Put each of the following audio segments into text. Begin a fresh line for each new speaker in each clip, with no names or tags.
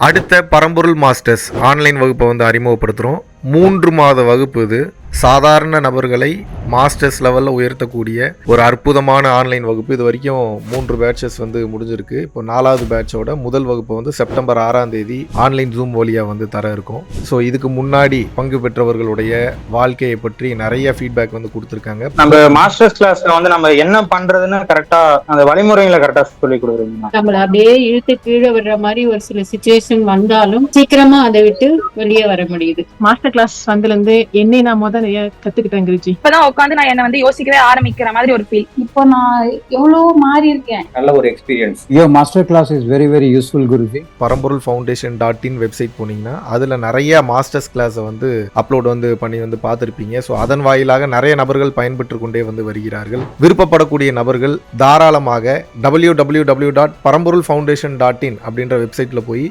அடுத்த பரம்பொருள் masters online வகுப்பை வந்து அறிமுகப்படுத்துகிறோம். 3 மாத வகுப்பு இது. சாதாரண நபர்களை மாஸ்டர்ஸ் லெவலில் உயர்த்தக்கூடிய ஒரு அற்புதமான ஆன்லைன் வகுப்பு. இது வரைக்கும் 3 பேட்சஸ் வந்து முடிஞ்சிருக்கு. இப்போ 4வது பேட்சோட முதல் வகுப்பு வந்து செப்டம்பர் 6ஆம் தேதி ஆன்லைன் ஜூம் வழியாக வந்து தர இருக்கும். ஸோ இதுக்கு முன்னாடி பங்கு பெற்றவர்களுடைய வாழ்க்கையை பற்றி நிறைய ஃபீட்பேக் வந்து கொடுத்துருக்காங்க.
நம்ம மாஸ்டர்ஸ் கிளாஸ்ல வந்து நம்ம என்ன பண்றதுன்னு கரெக்டா அந்த வழிமுறைகளை கரெக்டா சொல்லி கொடுக்குறீங்க.
நம்மள அப்படியே இழுத்து கீழே விடுற மாதிரி ஒரு சில சிச்சுவேஷன் வந்தாலும் சீக்கிரமா அதை விட்டு வெளியே வர முடியுது.
மாஸ்டர் கிளாஸ் வந்ததுல இருந்து என்னை நான் நிறைய கத்துக்கிட்டேன் குருஜி.
இப்பதான் உட்காந்து நான் என்ன வந்து யோசிக்கவே ஆரம்பிக்கிற மாதிரி ஒரு ஃபீல்.
இப்போ நான் எவ்வளவு மாறி இருக்கேன்.
நல்ல ஒரு experience.
Master class is very very useful Guruji.
Paramporul ஃபவுண்டேஷன்.in வெப்சைட் போனீங்கன்னா அதுல நிறைய மாஸ்டர்ஸ் கிளாஸை வந்து அப்லோட் வந்து பண்ணி வந்து பார்த்துருப்பீங்க. ஸோ அதன் வாயிலாக நிறைய நபர்கள் பயன்பெற்று கொண்டே வந்து வருகிறார்கள். விருப்பப்படக்கூடிய நபர்கள் தாராளமாக www.paramporulfoundation.in அப்படின்ற வெப்சைட்ல போய்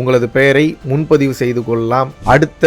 உங்களது பெயரை முன்பதிவு செய்து கொள்ளலாம். அடுத்த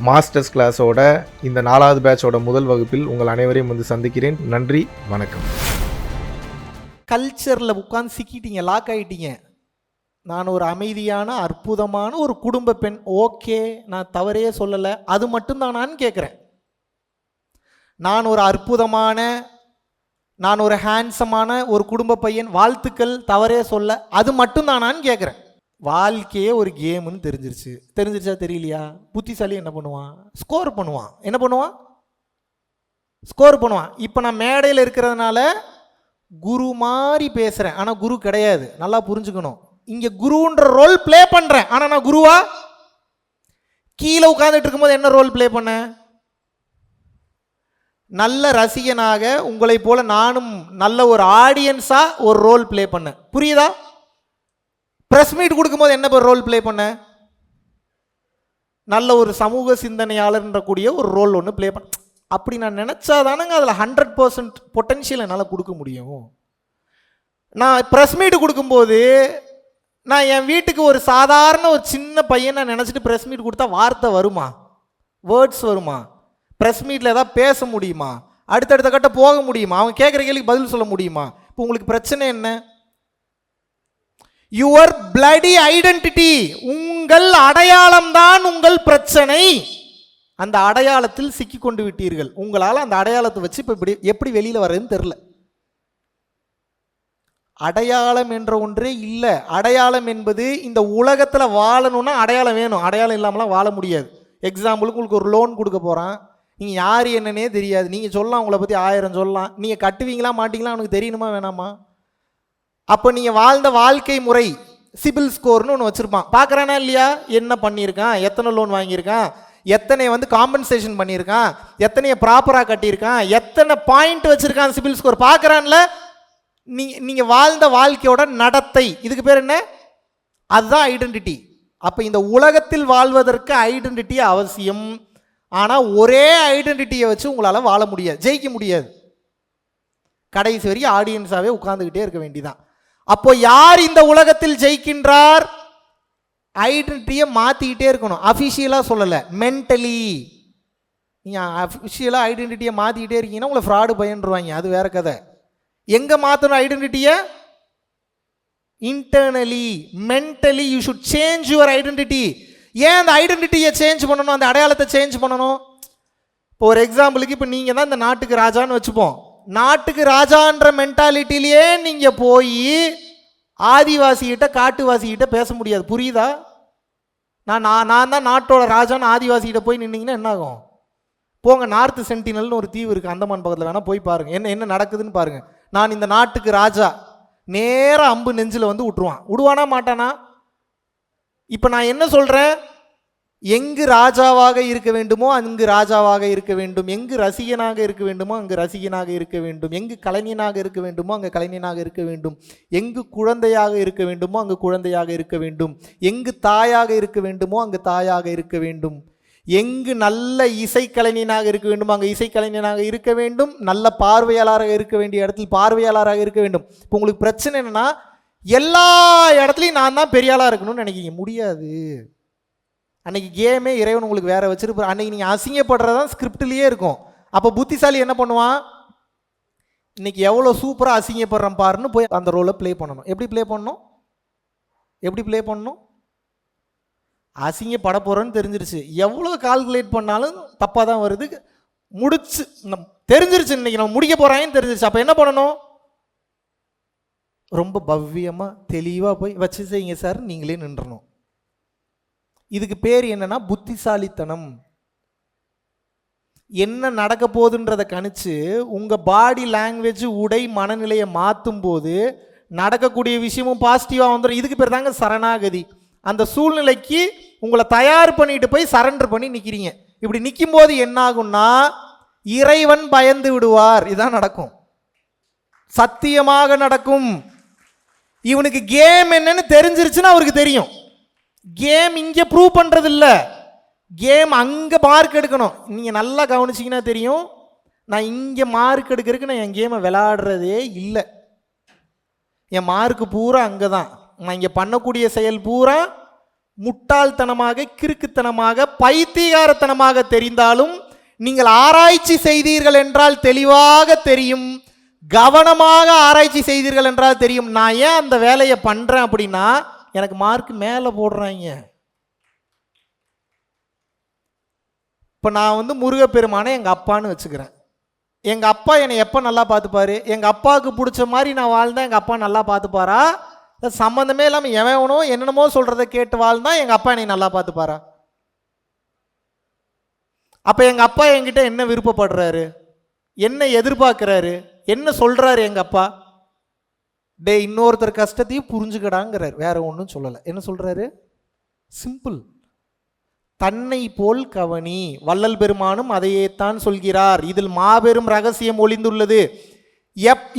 மாஸ்டர்ஸ் கிளாஸோட இந்த 4வது பேட்சோட முதல் வகுப்பில் உங்கள் அனைவரையும் வந்து சந்திக்கிறேன். நன்றி, வணக்கம்.
கல்ச்சரில் உட்காந்து சிக்கிட்டீங்க, லாக் ஆகிட்டீங்க. நான் ஒரு அமைதியான அற்புதமான ஒரு குடும்ப பெண், ஓகே, நான் தவறே சொல்லலை, அது மட்டும்தானான்னு கேட்குறேன். நான் ஒரு அற்புதமான, நான் ஒரு ஹேண்ட்ஸமான ஒரு குடும்ப பையன், வாழ்த்துக்கள், தவறே சொல்ல, அது மட்டும்தானான்னு கேட்குறேன். வாழ்க்கையே ஒரு கேமுன்னு தெரிஞ்சிருச்சா தெரியலையா? புத்திசாலி என்ன பண்ணுவான்? ஸ்கோர் பண்ணுவான். என்ன பண்ணுவான்? ஸ்கோர் பண்ணுவான். இப்போ நான் மேடையில் இருக்கிறதுனால குரு மாதிரி பேசுகிறேன், ஆனால் குரு கிடையாது. நல்லா புரிஞ்சுக்கணும். இங்கே குருன்ற ரோல் ப்ளே பண்ணுறேன், ஆனால் நான் குருவா? கீழே உட்காந்துட்டு இருக்கும்போது என்ன ரோல் ப்ளே பண்ணேன்? நல்ல ரசிகனாக உங்களை போல நானும் நல்ல ஒரு ஆடியன்ஸாக ஒரு ரோல் ப்ளே பண்ணேன். புரியுதா? ப்ரெஸ் மீட் கொடுக்கும்போது என்ன ரோல் ப்ளே பண்ண? நல்ல ஒரு சமூக சிந்தனையாளர்ன்ற கூடிய ஒரு ரோல் ஒன்று ப்ளே பண்ண. அப்படி நான் நினச்சாதானங்க அதில் 100% பொட்டன்ஷியல் என்னால் கொடுக்க முடியும். நான் ப்ரெஸ் மீட் கொடுக்கும்போது நான் என் வீட்டுக்கு ஒரு சாதாரண ஒரு சின்ன பையன் நான் நினச்சிட்டு ப்ரெஸ் மீட் கொடுத்தா வார்த்தை வருமா? வேர்ட்ஸ் வருமா? ப்ரெஸ் மீட்டில் ஏதாவது பேச முடியுமா? அடுத்தடுத்த கட்ட போக முடியுமா? அவங்க கேட்குற கேள்விக்கு பதில் சொல்ல முடியுமா? இப்போ உங்களுக்கு பிரச்சனை என்ன? யுவர் பிளடி ஐடென்டிட்டி, உங்கள் அடையாளம் தான் உங்கள் பிரச்சனை. அந்த அடையாளத்தில் சிக்கி கொண்டு விட்டீர்கள். உங்களால் அந்த அடையாளத்தை வச்சு இப்போ எப்படி வெளியில் வர்றதுன்னு தெரில. அடையாளம் என்ற ஒன்றே இல்லை. அடையாளம் என்பது இந்த உலகத்தில் வாழணும்னா அடையாளம் வேணும். அடையாளம் இல்லாமலாம் வாழ முடியாது. எக்ஸாம்பிளுக்கு உங்களுக்கு ஒரு லோன் கொடுக்க போகிறான், நீங்கள் யார் என்னன்னே தெரியாது. நீங்கள் சொல்லலாம், உங்களை பற்றி 1000 சொல்லலாம். நீங்கள் கட்டுவீங்களா மாட்டிங்களா அவனுக்கு தெரியணுமா வேணாமா? அப்போ நீங்கள் வாழ்ந்த வாழ்க்கை முறை, சிபில் ஸ்கோர்னு ஒன்று வச்சுருப்பான். பார்க்குறானா இல்லையா? என்ன பண்ணியிருக்கான், எத்தனை லோன் வாங்கியிருக்கான், எத்தனை வந்து காம்பன்சேஷன் பண்ணியிருக்கான், எத்தனையை ப்ராப்பராக கட்டியிருக்கான், எத்தனை பாயிண்ட் வச்சுருக்கான் சிபில் ஸ்கோர் பார்க்குறான்ல. நீங்கள் வாழ்ந்த வாழ்க்கையோட நடத்தை, இதுக்கு பேர் என்ன? அதுதான் ஐடென்டிட்டி. அப்போ இந்த உலகத்தில் வாழ்வதற்கு ஐடென்டிட்டி அவசியம். ஆனால் ஒரே ஐடென்டிட்டியை வச்சு உங்களால் வாழ முடியாது, ஜெயிக்க முடியாது. கடைசி வரைக்கும் ஆடியன்ஸாகவே உட்கார்ந்துக்கிட்டே இருக்க வேண்டிதான். அப்போ யார் இந்த உலகத்தில் ஜெயிக்கின்றார்? ஐடென்டிட்டியை மாற்றிக்கிட்டே இருக்கணும். அஃபிஷியலாக சொல்லலை, மென்டலி. நீங்கள் அஃபிஷியலாக ஐடென்டிட்டியை மாற்றிக்கிட்டே இருக்கீங்கன்னா உங்களை ஃப்ராடு பயன்றுவாங்க, அது வேற கதை. எங்கே மாற்றணும் ஐடென்டிட்டியை? Internally, mentally you should change your identity. ஏன் அந்த ஐடென்டிட்டியை சேஞ்ச் பண்ணணும், அந்த அடையாளத்தை சேஞ்ச் பண்ணணும்? இப்போ ஒரு எக்ஸாம்பிளுக்கு, இப்போ நீங்கள் தான் இந்த நாட்டுக்கு ராஜான்னு வச்சுப்போம். நாட்டுக்கு ராஜான்ற மென்டாலிட்டிலேயே நீங்கள் போய் ஆதிவாசிகிட்ட காட்டுவாசிகிட்ட பேச முடியாது. புரியுதா? நான் தான் நாட்டோட ராஜான்னு ஆதிவாசிகிட்ட போய் நின்னீங்கன்னா என்ன ஆகும்? போங்க, நார்த்து சென்டினல்னு ஒரு தீவு இருக்குது அந்தமான் பக்கத்தில், வேணால் போய் பாருங்கள், என்ன நடக்குதுன்னு பாருங்கள். நான் இந்த நாட்டுக்கு ராஜா, நேராக அம்பு நெஞ்சில் வந்து விட்டுருவான். விடுவானா மாட்டானா? இப்போ நான் என்ன சொல்கிறேன்? எங்கு ராஜாவாக இருக்க வேண்டுமோ அங்கு ராஜாவாக இருக்க வேண்டும். எங்கு ரசிகனாக இருக்க வேண்டுமோ அங்கு ரசிகனாக இருக்க வேண்டும். எங்கு கலைஞனாக இருக்க வேண்டுமோ அங்கு கலைஞனாக இருக்க வேண்டும். எங்கு குழந்தையாக இருக்க வேண்டுமோ அங்கு குழந்தையாக இருக்க வேண்டும். எங்கு தாயாக இருக்க வேண்டுமோ அங்கு தாயாக இருக்க வேண்டும். எங்கு நல்ல இசைக்கலைஞனாக இருக்க வேண்டுமோ அங்கே இசைக்கலைஞனாக இருக்க வேண்டும். நல்ல பார்வையாளராக இருக்க வேண்டிய இடத்தில் பார்வையாளராக இருக்க வேண்டும். இப்போ உங்களுக்கு பிரச்சனை என்னென்னா, எல்லா இடத்துலையும் நான் தான் பெரிய ஆளாக இருக்கணும்னு நினைக்கிங்க, முடியாது. அன்றைக்கி கேமே இறைவன் உங்களுக்கு வேறு வச்சுருப்பார். அன்றைக்கி நீங்கள் அசிங்கப்படுறதான் ஸ்கிரிப்ட்லேயே இருக்கும். அப்போ புத்திசாலி என்ன பண்ணுவான்? இன்றைக்கி எவ்வளோ சூப்பராக அசிங்கப்படுறேன் பாருன்னு போய் அந்த ரோலை ப்ளே பண்ணணும். எப்படி ப்ளே பண்ணணும்? அசிங்கப்பட போகிறோன்னு தெரிஞ்சிருச்சு. எவ்வளோ கால்குலேட் பண்ணாலும் தப்பாக தான் வருது. முடிச்சு தெரிஞ்சிருச்சு, இன்னைக்கு நம்ம முடிக்க போகிறாங்கன்னு தெரிஞ்சிருச்சு. அப்போ என்ன பண்ணணும்? ரொம்ப பவ்யமாக தெளிவாக போய் வச்சு செய்யுங்க சார், நீங்களே நின்றணும். இதுக்கு பேர் என்னன்னா புத்திசாலித்தனம். என்ன நடக்க போகுதுன்றதை கணிச்சு உங்கள் பாடி லாங்குவேஜ், உடை, மனநிலையை மாற்றும் போது நடக்கக்கூடிய விஷயமும் பாசிட்டிவாக வந்துடும். இதுக்கு பேர் தாங்க சரணாகதி. அந்த சூழ்நிலைக்கு உங்களை தயார் பண்ணிட்டு போய் சரண்டர் பண்ணி நிற்கிறீங்க. இப்படி நிற்கும் போது என்ன ஆகும்னா இறைவன் பயந்து விடுவார். இதான் நடக்கும், சத்தியமாக நடக்கும். இவனுக்கு கேம் என்னன்னு தெரிஞ்சிருச்சுன்னா அவருக்கு தெரியும். கேம் இங்கே ப்ரூவ் பண்ணுறது இல்லை, கேம் அங்கே மார்க் எடுக்கணும். நீங்கள் நல்லா கவனிச்சிங்கன்னா தெரியும், நான் இங்கே மார்க் எடுக்கிறதுக்கு நான் என் கேமை விளையாடுறதே இல்லை. என் மார்க்கு பூரா அங்கே தான். நான் இங்கே பண்ணக்கூடிய செயல் பூரா முட்டாள்தனமாக, கிறுக்குத்தனமாக, பைத்தியகாரத்தனமாக தெரிந்தாலும் நீங்கள் ஆராய்ச்சி செய்தீர்கள் என்றால் தெளிவாக தெரியும். கவனமாக ஆராய்ச்சி செய்தீர்கள் என்றால் தெரியும். நான் ஏன் அந்த வேலையை பண்ணுறேன் அப்படின்னா எனக்கு மார்க் மேலே போடுறாங்க. இப்போ நான் வந்து முருகப்பெருமானை எங்கள் அப்பான்னு வச்சுக்கிறேன். எங்கள் அப்பா என்னை எப்போ நல்லா பார்த்துப்பாரு? எங்கள் அப்பாவுக்கு பிடிச்ச மாதிரி நான் வாழ்ந்தேன், எங்கள் அப்பா நல்லா பார்த்துப்பாரா? சம்மந்தமே இல்லாமல் எவனோ என்னென்னமோ சொல்கிறத கேட்டு வாழ்ந்தா எங்கள் அப்பா என்னை நல்லா பார்த்துப்பாரா? அப்போ எங்கள் அப்பா என்கிட்ட என்ன விருப்பப்படுறாரு, என்ன எதிர்பார்க்குறாரு, என்ன சொல்கிறாரு? எங்கள் அப்பா டே இன்னொருத்தர் கஷ்டத்தையும் புரிஞ்சுக்கடாங்கிறார், வேற ஒன்றும் சொல்லலை. என்ன சொல்கிறாரு? சிம்பிள். தன்னை போல் கவனி. வள்ளல் பெருமானும் அதையே தான் சொல்கிறார். இதில் மாபெரும் ரகசியம் ஒளிந்துள்ளது.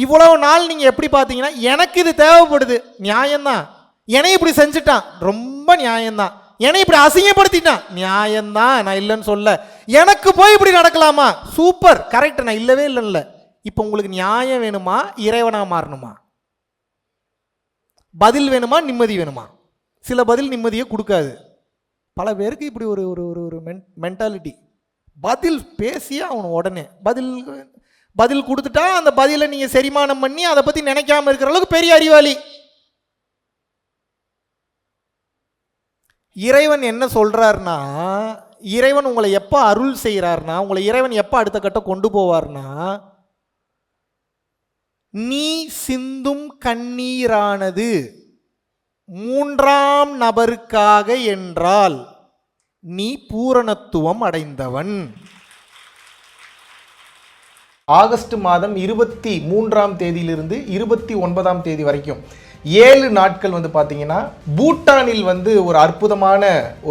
இவ்வளவு நாள் நீங்கள் எப்படி பார்த்தீங்கன்னா எனக்கு இது தேவைப்படுது, நியாயம்தான். என்னை இப்படி செஞ்சுட்டான், ரொம்ப நியாயம்தான். என்னை இப்படி அசிங்கப்படுத்திட்டான், நியாயம்தான், நான் இல்லைன்னு சொல்ல. எனக்கு போய் இப்படி நடக்கலாமா? சூப்பர், கரெக்ட், நான் இல்லவே இல்லைல்ல. இப்போ உங்களுக்கு நியாயம் வேணுமா, இறைவனா மாறணுமா? பதில் வேணுமா, நிம்மதி வேணுமா? சில பதில் நிம்மதியை கொடுக்காது. பல பேருக்கு இப்படி ஒரு ஒரு ஒரு மென்டாலிட்டி. பதில் பேசியா அவனு உடனே பதில் கொடுத்துட்டா அந்த பதிலை நீங்கள் செரிமானம் பண்ணி அதை பற்றி நினைக்காம இருக்கிற அளவுக்கு பெரிய அறிவாளி. இறைவன் என்ன சொல்றாருன்னா, இறைவன் உங்களை எப்போ அருள் செய்கிறார்னா, உங்களை இறைவன் எப்போ அடுத்த கட்டம் கொண்டு போவார்னா, நீ சிந்தும் கண்ணீரானது மூன்றாம் நபருக்காக என்றால் நீ பூரணத்துவம் அடைந்தவன். ஆகஸ்ட் மாதம் 23ஆம் தேதியிலிருந்து 29ஆம் தேதி வரைக்கும் 7 நாட்கள் வந்து பார்த்தீங்கன்னா பூட்டானில் வந்து ஒரு அற்புதமான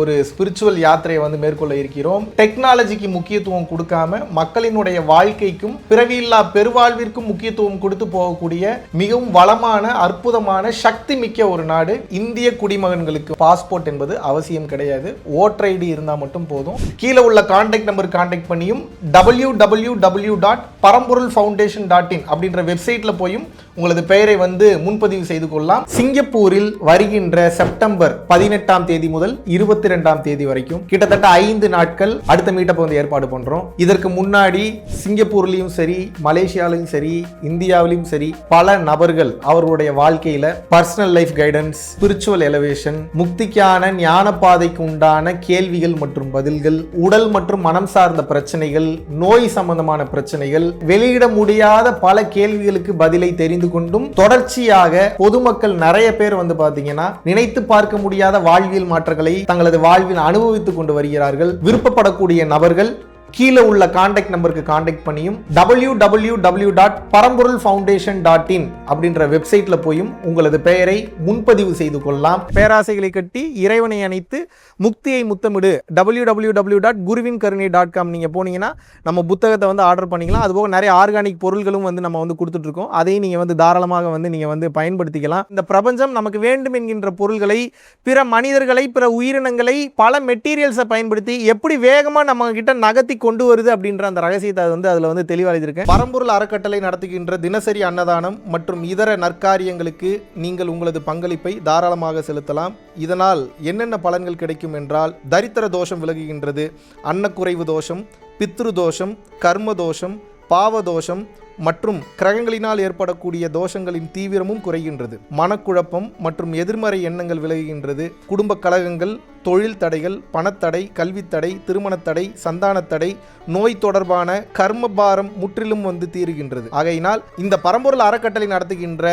ஒரு ஸ்பிரிச்சுவல் யாத்திரையை வந்து மேற்கொள்ள இருக்கிறோம். டெக்னாலஜிக்கு முக்கியத்துவம் கொடுக்காம மக்களினுடைய வாழ்க்கைக்கும் பிறவியில்லா பெருவாழ்விற்கும் முக்கியத்துவம் கொடுத்து போகக்கூடிய மிகவும் வளமான, அற்புதமான, சக்தி மிக்க ஒரு நாடு. இந்திய குடிமகன்களுக்கு பாஸ்போர்ட் என்பது அவசியம் கிடையாது, ஓட்டர் ஐடி இருந்தால் மட்டும் போதும். கீழே உள்ள கான்டாக்ட் நம்பர் கான்டாக்ட் பண்ணியும் www.paramporulfoundation.in அப்படின்ற வெப்சைட்ல போயும் உங்களது பெயரை வந்து முன்பதிவு செய்து கொள்ளலாம். சிங்கப்பூரில் வருகின்ற செப்டம்பர் 18ஆம் தேதி முதல் 22ஆம் தேதி வரைக்கும் கிட்டத்தட்ட 5 நாட்கள் அடுத்த மீட்டப் வந்து ஏற்பாடு பண்றோம். இதற்கு முன்னாடி சிங்கப்பூர்லயும் சரி, மலேசியாலையும் சரி, இந்தியாவிலும் சரி பல நபர்கள் அவர்களுடைய வாழ்க்கையில personal life guidance, spiritual elevation, முக்திக்கான ஞான பாதைக்கு உண்டான கேள்விகள் மற்றும் பதில்கள், உடல் மற்றும் மனம் சார்ந்த பிரச்சனைகள், நோய் சம்பந்தமான பிரச்சனைகள், வெளியிட முடியாத பல கேள்விகளுக்கு பதிலை தெரிந்து கொண்டும் தொடர்ச்சியாக பொதுமக்கள் நிறைய பேர் வந்து பாத்தீங்கன்னா நினைத்து பார்க்க முடியாத வாழ்வியல் மாற்றங்களை தங்களது வாழ்வில் அனுபவித்துக் கொண்டு வருகிறார்கள். விருப்பப்படக்கூடிய நபர்கள் கீழே உள்ள கான்டாக்ட் நம்பருக்கு கான்டாக்ட் பண்ணியும் www.paramporulfoundation.in அப்படின்ற வெப்சைட்ல போயும் உங்களது பெயரை முன்பதிவு செய்து கொள்ளலாம். பேராசைகளை கட்டி இறைவனை அணைத்து முக்தியை முத்தமிடு www.guruvinkarunai.com நீங்க போனீங்கன்னா நம்ம புத்தகத்தை வந்து ஆர்டர் பண்ணிக்கலாம். அதுபோக நிறைய ஆர்கானிக் பொருள்களும் வந்து நம்ம வந்து கொடுத்துட்டு இருக்கோம். அதையும் நீங்க வந்து தாராளமாக வந்து நீங்க வந்து பயன்படுத்திக்கலாம். இந்த பிரபஞ்சம் நமக்கு வேண்டும் என்கின்ற பொருள்களை, பிற மனிதர்களை, பிற உயிரினங்களை, பல மெட்டீரியல்ஸை பயன்படுத்தி எப்படி வேகமா நம்ம கிட்ட நகர்த்தி கொண்டு வருது அப்படின்ற அந்த ரகசியத்தை வந்து அதில் வந்து தெளிவாக எழுதியிருக்கேன். பரம்பொருள் அறக்கட்டளை நடத்துகின்ற தினசரி அன்னதானம் மற்றும் இதர நற்காரியங்களுக்கு நீங்கள் உங்களது பங்களிப்பை தாராளமாக செலுத்தலாம். இதனால் என்னென்ன பலன்கள் கிடைக்கும் என்றால், தரித்திர தோஷம் விலகுகின்றது, அன்னக்குறைவு தோஷம், பித்ரு தோஷம், கர்ம தோஷம், பாவதோஷம் மற்றும் கிரகங்களினால் ஏற்படக்கூடிய தோஷங்களின் தீவிரமும் குறைகின்றது. மனக்குழப்பம் மற்றும் எதிர்மறை எண்ணங்கள் விலகுகின்றது. குடும்ப கலகங்கள், தொழில் தடைகள், பணத்தடை, கல்வித்தடை, திருமணத்தடை, சந்தானத்தடை, நோய் தொடர்பான கர்மபாரம் முற்றிலும் தீருகின்றது. ஆகையினால் இந்த பரம்பொருள் அறக்கட்டளை நடத்துகின்ற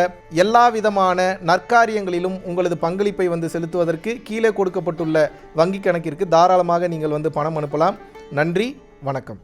எல்லா விதமான நற்காரியங்களிலும் உங்களது பங்களிப்பை செலுத்துவதற்கு கீழே கொடுக்கப்பட்டுள்ள வங்கி கணக்கிற்கு தாராளமாக நீங்கள் பணம் அனுப்பலாம். நன்றி, வணக்கம்.